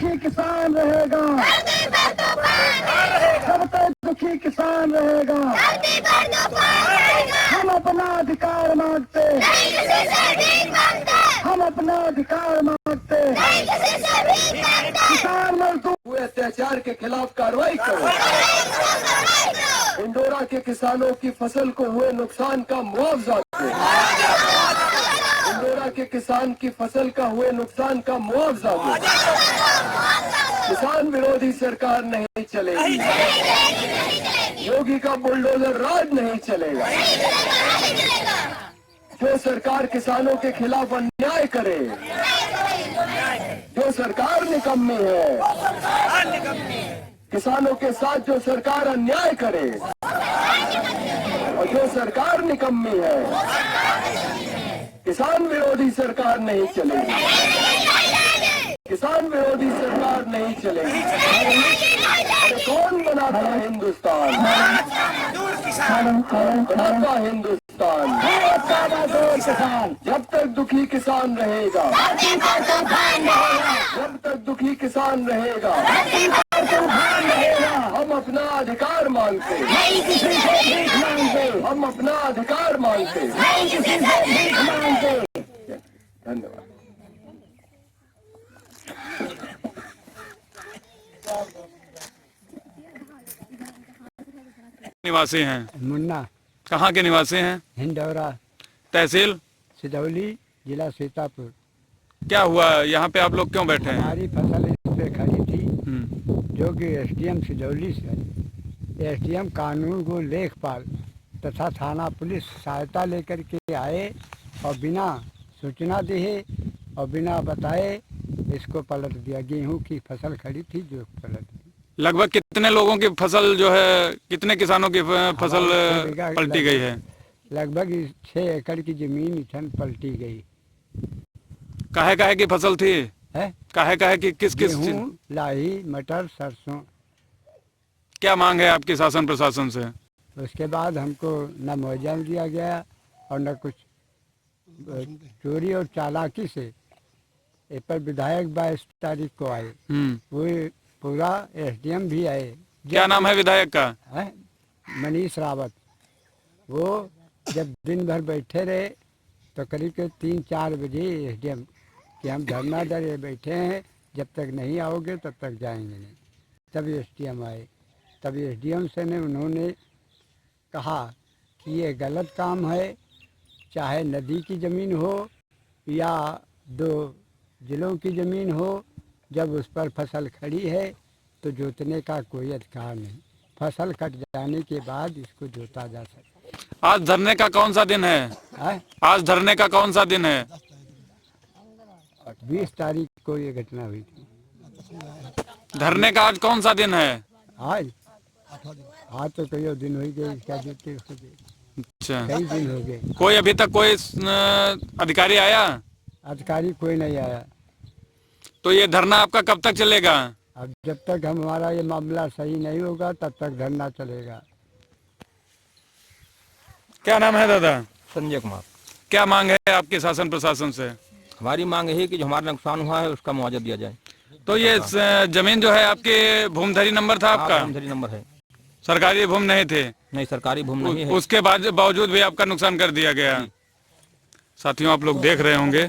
दुखी किसान रहेगा, जब तक दुखी किसान रहेगा, हम अपना अधिकार मांगते, हम अपना अधिकार मांगते। किसान मजदूर हुए अत्याचार के खिलाफ कार्रवाई करो। इंदौरा के किसानों की फसल को हुए नुकसान का मुआवजा दो। इंदौरा के किसान की फसल का हुए नुकसान का मुआवजा दो। किसान विरोधी सरकार नहीं चलेगी, योगी का बुलडोजर राज नहीं चलेगा। जो सरकार किसानों के खिलाफ अन्याय करे, जो सरकार निकम्मी है, किसानों के साथ जो सरकार अन्याय करे और जो सरकार निकम्मी है, किसान विरोधी सरकार नहीं चलेगी, किसान विरोधी सरकार नहीं चलेगी। अरे कौन बनाता हिंदुस्तान? बनाता हिंदुस्तान किसान। जब तक दुखी किसान रहेगा, जब तक दुखी किसान रहेगा, हम अपना अधिकार मांगते, हम अपना अधिकार मांगते। धन्यवाद। निवासी हैं? मुन्ना। कहाँ के निवासी हैं? हिंडौरा, तहसील सिदौली, जिला सीतापुर। क्या हुआ यहाँ पे, आप लोग क्यों बैठे हैं? हमारी फसल इस पे खड़ी थी, जो कि एसडीएम सिदौली से, एसडीएम कानून को लेखपाल तथा थाना पुलिस सहायता लेकर के आए और बिना सूचना दिए और बिना बताए इसको पलट दिया। गेहूं की फसल खड़ी थी जो पलट दी। लगभग कितने लोगों की फसल जो है, कितने किसानों की फसल पलटी गई है? लगभग 6 एकड़ की जमीन इधर पलटी गई। काहे की फसल थी? है काहे की किस गेहूं, लाही, मटर, सरसों। क्या मांग है आपकी शासन प्रशासन से? उसके बाद हमको न मुआवजा दिया गया और न कुछ। चोरी और चालाकी से इस पर विधायक 22 तारीख को आए, वो पूरा एसडीएम भी आए। क्या नाम है विधायक का? है मनीष रावत। वो जब दिन भर बैठे रहे तो करीब के 3-4 बजे एसडीएम कि हम धरना दे बैठे हैं, जब तक नहीं आओगे तब तक जाएंगे नहीं। तब एसडीएम आए, तब एसडीएम से ने उन्होंने कहा कि ये गलत काम है, चाहे नदी की ज़मीन हो या 2 जिलों की ज़मीन हो, जब उस पर फसल खड़ी है तो जोतने का कोई अधिकार नहीं। फसल कट जाने के बाद इसको जोता जा सकता। आज धरने का कौन सा दिन है? आज धरने का कौन सा दिन है? 20 तारीख को ये घटना हुई थी। धरने का आज कौन सा दिन है? आज तो कई दिन हो गए इसका जोते हुए। अच्छा, कई दिन हो गए। कोई अभी तक कोई अधिकारी आया? अधिकारी कोई नहीं आया। तो ये धरना आपका कब तक चलेगा? अब जब तक हमारा ये मामला सही नहीं होगा तब तक धरना चलेगा। क्या नाम है दादा? संजय कुमार। क्या मांग है आपके शासन प्रशासन से? हमारी मांग है कि जो हमारा नुकसान हुआ है उसका मुआवजा दिया जाए। तो ये जमीन जो है आपके भूमधरी नंबर था आपका? भूमधरी नंबर है। सरकारी भूमि नहीं थे? नहीं, सरकारी भूमि नहीं है। उसके बावजूद भी आपका नुकसान कर दिया गया। साथियों, आप लोग देख रहे होंगे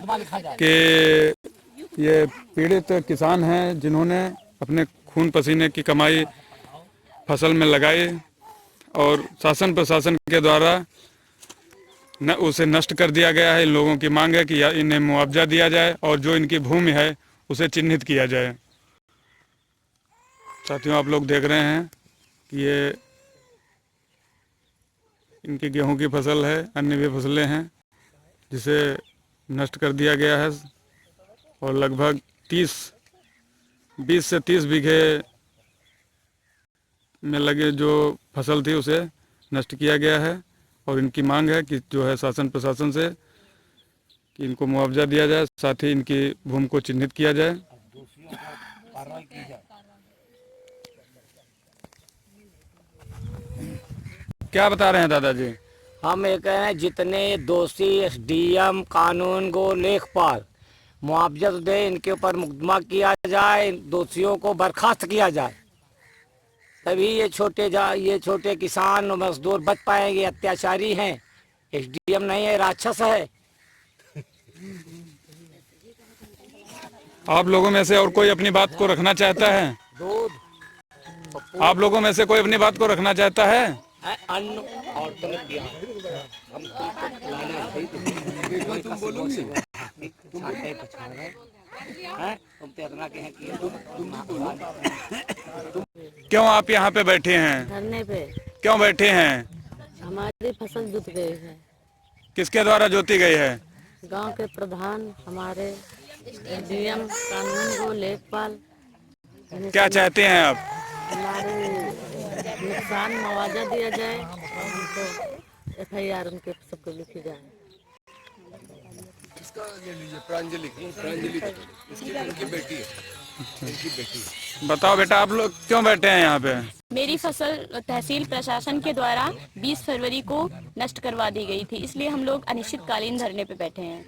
कि ये पीड़ित किसान हैं जिन्होंने अपने खून पसीने की कमाई फसल में लगाई और शासन प्रशासन के द्वारा उसे नष्ट कर दिया गया है। इन लोगों की मांग है कि इन्हें मुआवजा दिया जाए और जो इनकी भूमि है उसे चिन्हित किया जाए। साथियों, आप लोग देख रहे हैं कि ये इनकी गेहूं की फसल है, अन्य भी फसलें हैं जिसे नष्ट कर दिया गया है और लगभग 20 से 30 बीघे में लगे जो फसल थी उसे नष्ट किया गया है। और इनकी मांग है कि जो है शासन प्रशासन से कि इनको मुआवजा दिया जाए, साथ ही इनकी भूमि को चिन्हित किया जाए। क्या बता रहे हैं दादाजी? हम ये कह रहे हैं जितने दोषी एसडीएम, कानून गो लेखपाल मुआवजा तो दे, इनके ऊपर मुकदमा किया जाए, दोषियों को बर्खास्त किया जाए, तभी ये छोटे किसान और मजदूर बच पाएंगे। अत्याचारी हैं, एसडीएम नहीं है, राक्षस है। आप लोगों में से और कोई अपनी बात को रखना चाहता है? दूध आप लोगों में से कोई अपनी बात को रखना चाहता है? अन्न और तुम दिया हम तुम बोलोगे तुम तो इतना के हैं कि क्यों आप यहाँ पे बैठे हैं? धरने पे क्यों बैठे हैं? हमारी फसल जुत गई है। किसके द्वारा जोती गई है? गांव के प्रधान, हमारे एसडीएम, कानून को लेखपाल। क्या चाहते हैं आप? हमारे नुकसान मुआवजा दिया जाए और उनको FIR उनके सबको लिखी जाए। बताओ बेटा, आप लोग क्यों बैठे हैं यहाँ पे? मेरी फसल तहसील प्रशासन के द्वारा 20 फरवरी को नष्ट करवा दी गई थी, इसलिए हम लोग अनिश्चितकालीन धरने पे बैठे हैं।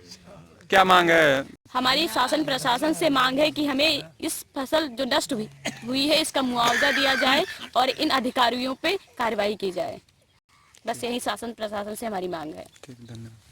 क्या मांग है? हमारी शासन प्रशासन से मांग है कि हमें इस फसल जो नष्ट हुई है इसका मुआवजा दिया जाए और इन अधिकारियों पे कार्रवाई की जाए। बस यही शासन प्रशासन से हमारी मांग है। ठीक, धन्यवाद।